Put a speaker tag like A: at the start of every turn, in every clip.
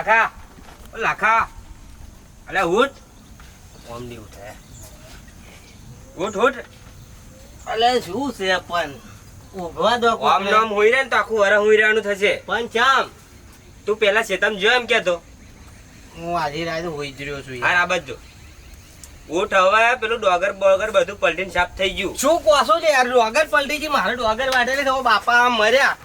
A: લાખા અલે ઉઠ ઓમ ની ઉઠે ઉઠ
B: અલે શું છે પણ ઉભવા દો
A: ઓમ નામ હોઈ રે ને તો આખું વર હોઈ રહેવાનું થશે
B: પણ ચામ
A: તું પેલા શેતમ જો એમ કેતો
B: હું આજે રાત હોઈ જ રહ્યો છું
A: હા આ બાજુ ઉઠ હવે પેલું ડોગર બોગર બધું પલટીને સાફ થઈ ગયું
B: શું કોસો છે યાર ડોગર પલટી ગઈ મારે ડોગર વાટેલી તો બાપા મર્યા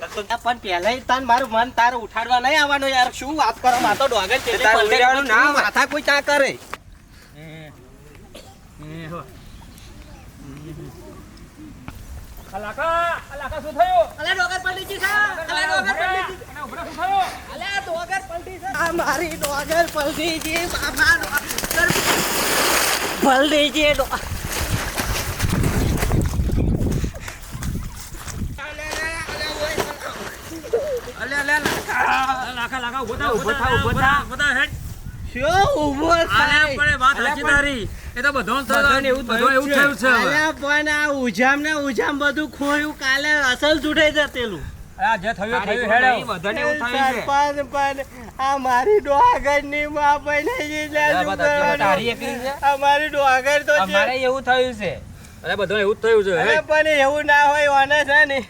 B: પણ પહેલા તન મારું મન તારે ઉઠાડવા નહીં આવવાનું યાર શું વાત કરો માર તો ડોગર છે
A: તારે ઉઠાડવાનું ના
B: માથા કોઈ ચા કરે
C: અલાકા શું થયું?
B: અલે ડોગર પલટી ગઈ છે અલે ડોગર પલટી ગઈ
C: ઉભરા શું થયું?
B: અલે ડોગર પલટી છે આ મારી ડોગર પલટી ગઈ બાપા ડોગર પલટી ગઈ
C: લાખા ઉભો થા હેડ.
B: શું ઊભો
C: આલે પડે વાત સાચી તારી. એ તો બધો એવું થયું છે હવે.
B: અલ્યા પણ આ ઉજામ ને ઉજામ બધું ખોયું કાલે અસલ છૂટે જતેલું
C: આ જે થયું હેડ.
A: બધાને એવું થયું છે
B: સરપંચ પણ આ મારી ડોગર ની માં પૈને
A: તારી એકલી છે
B: અમારી ડોગર તો છે
A: અમારે એવું થયું છે
C: અરે બધો એવું જ થયું છે
B: અરે પણ એવું ના હોય ઓને છે ને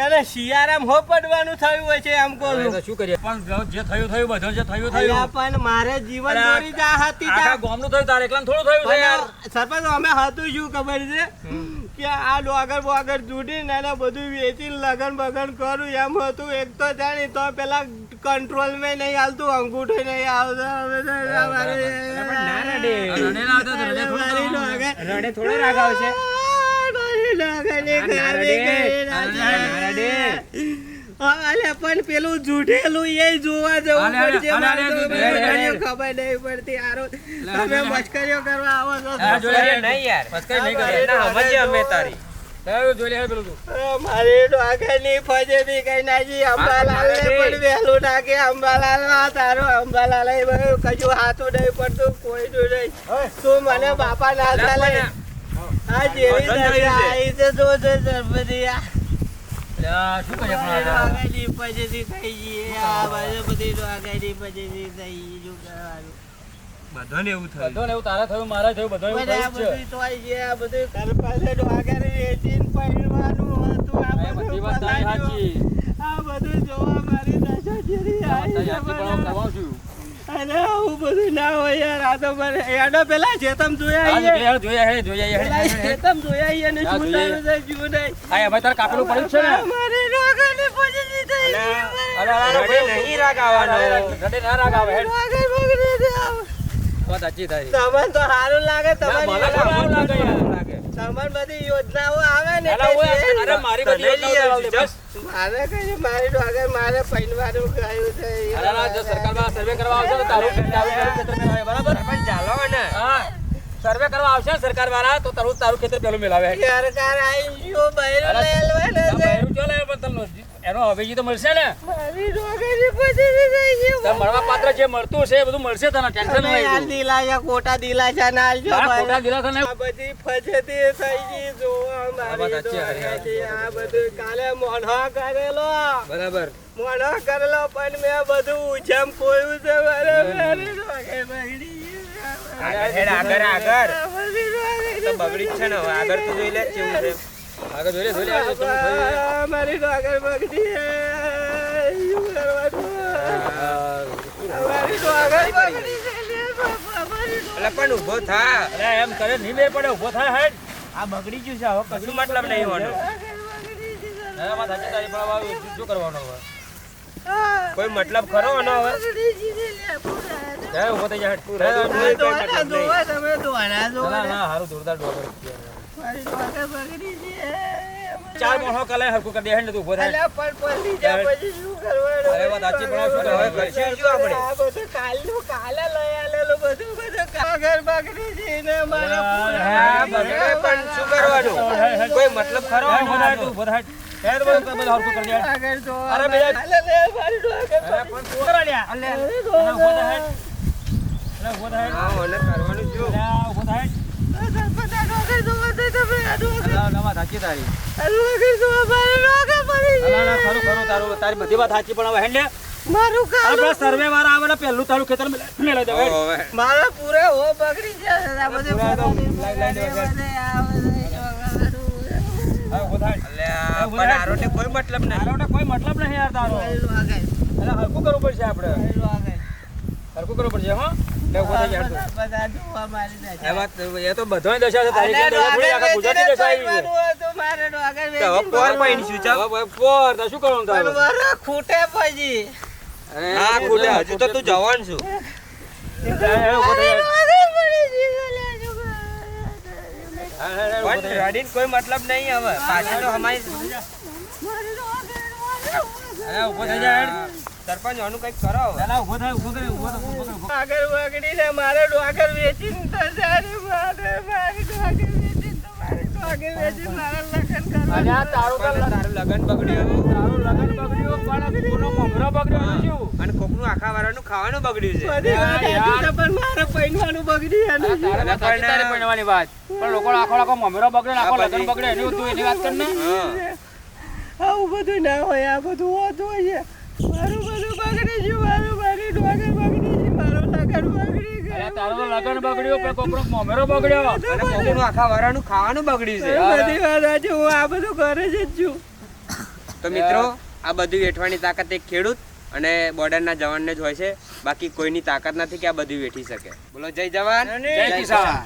B: એને શિયારામ હો પડવાનું થયું હોય છે આમ કહું
C: હવે તો શું કરીએ પણ જે થયું બધો જે થયું
B: અલ્યા પણ મારે જીવન દોરી જા હતી
C: આખા ગામનું થયું તારે એકલાને થોડું થયું છે યાર.
B: સરપંચ અમે હતું શું ખબર છે કે આ ડોગર બોગર જુડી ને એને બધું વેચી લગન બગન કરું એમ હતું એક તો જાણી તો પેલા કંટ્રોલ માં નહીં હાલતું અંગૂઠો નહીં આવતો
A: રડે થોડો રાગ આવશે
B: અલે પણ પેલું જુઠેલું એ જોવા જવું પડશે મારે તો ખબર નહીં પડતી હારો તમે મસ્કરીઓ કરવા આવો છો
A: નહીં યાર મસ્કરી નહીં કરે ના સમજે અમે તારી
C: જોઈ લે પેલું તું
B: મારી ડોગરની ફજેથી કઈ નાજી અંબાલાલ પણ વહેલું નાખે અંબાલાલ તારો અંબાલાલ કશું હાથું નહીં પડતું કોઈ નહીં તું મને બાપા ના ચાલે આ જેવી આવી છે જો છે સરપંચી
C: શું કરીએ પણ
B: ડોગરની ફજેથી થઈ ગઈ આ બાજુ બધી ડોગરની ફજેથી થઈ ગઈ શું કરવાનું
A: બધાને એવું થયું
C: બધો એવું તારે થયું મારે થયું બધો એવું
B: બધા
C: થયું
B: બધું તો આઈ ગયા બધું ઘર પાસે ડોગર વેચીને પહેરવાનું હતું આ
C: છે
B: બધું
C: બધી વાત તારી સાચી.
B: આ બધું જોવા મારી દશા જેવી આવી છે
C: સાચી પણ હું
B: મને.
C: કરવાનું છું.
B: અરે આવું બધું ના હોય યાર આ તો મને એડો પેલા જેતમ જોયા
C: હા,
B: આઈએ.
C: જોઈએ
B: પેલા જેતમ જોયા આઈએ ને
C: હા,
B: શું
C: જોઈએ.
B: તારું છે, શું નહીં.
C: હા ભાઈ તારે કાપેલું પડ્યું છે ને
B: મારી ડોગરની ફજેથી થઈ ગઈ.
A: રડે નહીં રાગ આવવાનો
C: રડે ના રાગ આવે હેડ.
B: ડોગર બગડી છે.
C: વાત સાચી તારી.
B: તમને તો સારું લાગે
C: મને
B: તમારી
C: સારું લાગે યાર.
B: તમને બધી યોજનાઓ આવે ને
C: અલા, ઓય,
B: એટલે
C: અરે મારી બધી
A: તને લઈ
C: યોજનાઓ
A: આવી
C: ચાલે.
A: છે.
B: મારે કઈ મારી ડોગર મારે પૈનવાનું ગયું છે
C: અલા, જો સરકારમાં સર્વે કરવા આવશે તો તારું ખેતર મેળવે, બરાબર?
A: પણ ચાલો ને
C: હા, સર્વે કરવા આવશે સરકાર વાળા તો તારું ખેતર પેલું મેળવે.
B: સરકાર આવી ગયો બૈરું લઈ લેવાય ને
C: તમે એવું ચાલે પણ તમને એનો હવેજી તો મળશે ને.
B: મારી ડોગરની ફજેથી થઈ ગઈ.
C: તમે મળવા પાત્ર જે મળતું છે એ બધું મળશે તને, ટેન્શન
B: તમે
C: નહીં.
B: યાર દિલાયા ખોટા દિલાસા ના આલજો
C: તારા
B: ભાઈ.
C: ખોટા દિલા તને
B: આ બધી ફજેથી થઈ ગઈ જોવા મારી
C: વાત સાચી,
B: ડોગરની. આ બધું કાલે મોઢો કરેલો
C: બરાબર.
B: મોઢો કરેલો પણ મેં બધું ઉજામ ખોયું છે મારે મારી ડોગર બગડી ગઈ.
A: આગળ હેડ, આગળ
B: મારી ડોગરની
A: તો બગડી જ છે ને હવે આગળ તું જોઈ લે કેવું છે
C: આગળ જોઈ લે આ તો તમને થયું.
B: બાપા, મારી ડોગર બગડી હે. શું કરવાનું? મારી ડોગર બગડી છે લે બાપા, મારી ડોગર.
A: એટલે પણ ઊભો થા
C: અરે એમ કરે નહીં મેળ પડે, ઊભો થાય હેડ.
A: આ બગડી ગયું છે હવે કશું મતલબ નહીં હોવાનો
B: ડોગર બગડી છે સર.
C: હા, વાત સાચી તારી, પણ હવે શું કરવાનું હવે?
A: કોઈ મતલબ ખરો આનો હવે
B: બગડી છે લે પૂરા.
C: જાય ઊભો થઈ જા હેડ.
A: તું રહેવા દે, કોઈ
B: દોડા
A: મતલબ નહીં.
B: જોવા તમે દોડા જોવા
C: ના,
B: ને.
C: ના, હારું જોરદાર ડોગર છે.
B: મારી ડોગર બગડી છે.
C: ચાર મોહો કલે હરખું કરી દે હેડ ને તું ઊભો થાય.
B: અલ્યા પણ પલટી જા પછી શું કરવાનું?
C: અરે વાત સાચી, પણ શું કરવાનું?
A: કરશું શું આપણે?
B: આ બધું કાલનું કાલે લઈ આલેલું બધું કાગળ બગડી છે ને મારા
A: હા, બગડે પણ શું કરવાનું? કોઈ મતલબ ખરો
C: હેડ,
A: આનો?
C: ઊભો થાય તું, ઊભો થાય. હેડ, બધું હરખું કરી દે હેડ.
B: કાગળ તો
C: અરે બીજા-
B: કાલે લે મારી ડોગર
C: અરે પણ તું કરા લ્યા.
B: અરે
C: અરે ઊભો થાય
B: ડોગર.
C: હેડ. અરે ઊભો થાય હેડ.
A: હા, મને કરવાનું જ જો.
C: અરે ઊભો થાય હેડ.
B: સરપંચ આ ડોગર જોવા દે તમે આ ડોગર.
C: અલા, ના, વાત સાચી તારી.
B: આ ડોગર જોવા મારી ડોગર પડી છે.
C: અલા, ના, ખરું તારી બધી વાત સાચી, પણ હવે હેડ લે.
B: મારું કાલું
C: આપણે સર્વે વાળા આવે ને પહેલું તારું ખેતર મેળવી દે હેડ.
A: ઓવે.
B: મારા પૂરે હો બગડી જશે આ બધું
C: પૂરા તો
B: બગડી
C: લાઈ દે વગર.
B: બધે આ બધે
C: હા, ઊભો થાય.
A: અલ્યા, પણ આરોટે કોઈ મતલબ નહીં.
C: તારો કોઈ મતલબ નહીં યાર તારો એટલે હરખું કરવું પડશે આપણે હરખું કરવું પડશે હો લે ઊભો થઈ જા તું.
B: બધા જોવા મારી દશા.
C: એ વાત એ તો બધાની દશા છે તારી
B: અને
C: કેમ દશા થોડી, આખા
B: ડોગર
C: ગુજરાતની દશા આવી છે
B: વેચીને તો મારે ડોગર
A: તો હવે
B: વેચીને
A: પોર
B: ભરવું.
A: પૈણશું ચાલ.
C: હવે ભાઈ પોર તો શું કરવાનું
B: પણ
C: તારે
B: મારે ખૂટે પછી
A: ના ખૂટે, હજુ તો તું જવાન છું.
C: ઊભો થઈ જા.
B: ડોગર પડી ગઈ અલ્યા છોકરા.
A: પણ રડીને કોઈ મતલબ નહીં હવે. પાછી તો અમારી
B: મારું ડોગર.
C: એ ઊભો થઈ જા હેડ.
A: સરપંચ આનું કંઈક કરો હવે.
C: પેલા ઊભો થાય, ઊભો કરે, ઊભો થાય, ઊભો કરે, ઊભો કરે.
B: આગળ વગડીને મારે ડોગર વેચીને તો સારી મારે મારી ડોગર વેચીને તો મારે ડોગર વેચીને મારા લગ્ન કરવા.
C: અને આ તારું
A: પણ તારું લગન બગડ્યું
C: તારું લગન બગડ્યું પણ કોનો મમરો બગડ્યો તો શું?
A: અને કોકનું આખા વાળાનું ખાવાનું બગડ્યું છે.
B: બધી વાત
C: યાર.
B: સાચી છે, પણ મારે પૈણવાનું બગડી એનું છે.
C: તારે વાત સાચી, તારી પરણવાની વાત. પણ લોકો આખો મમરો બગડે ને આખો
A: આ
C: લગન
A: બધી-
C: બગડે એની તું એની વાત કર ને.
A: હા.
B: આવું બધું ના હોય, આ બધું હોતું હોય. મારું બધું બગડી ગયું, મારી ડોગર બગડી ગઈ, મારું લગન બગડી
C: અરે
B: ગયું.
C: તારો તો લગન બગડ્યું પણ કોકનો મમરો બગડ્યો.
A: અને કોકનું આખા વાળાનું ખાવાનું બગડ્યું છે.
B: બધી વાત સાચી, હું આ બધું કરે જ છું.
A: તો મિત્રો, આ બધું વેઠવાની તાકાત એક ખેડૂત અને બોર્ડરના જવાનને જ હોય છે. બાકી કોઈની તાકાત નથી કે આ બધું વેઠી શકે. બોલો જય જવાન
C: જય કિસાન.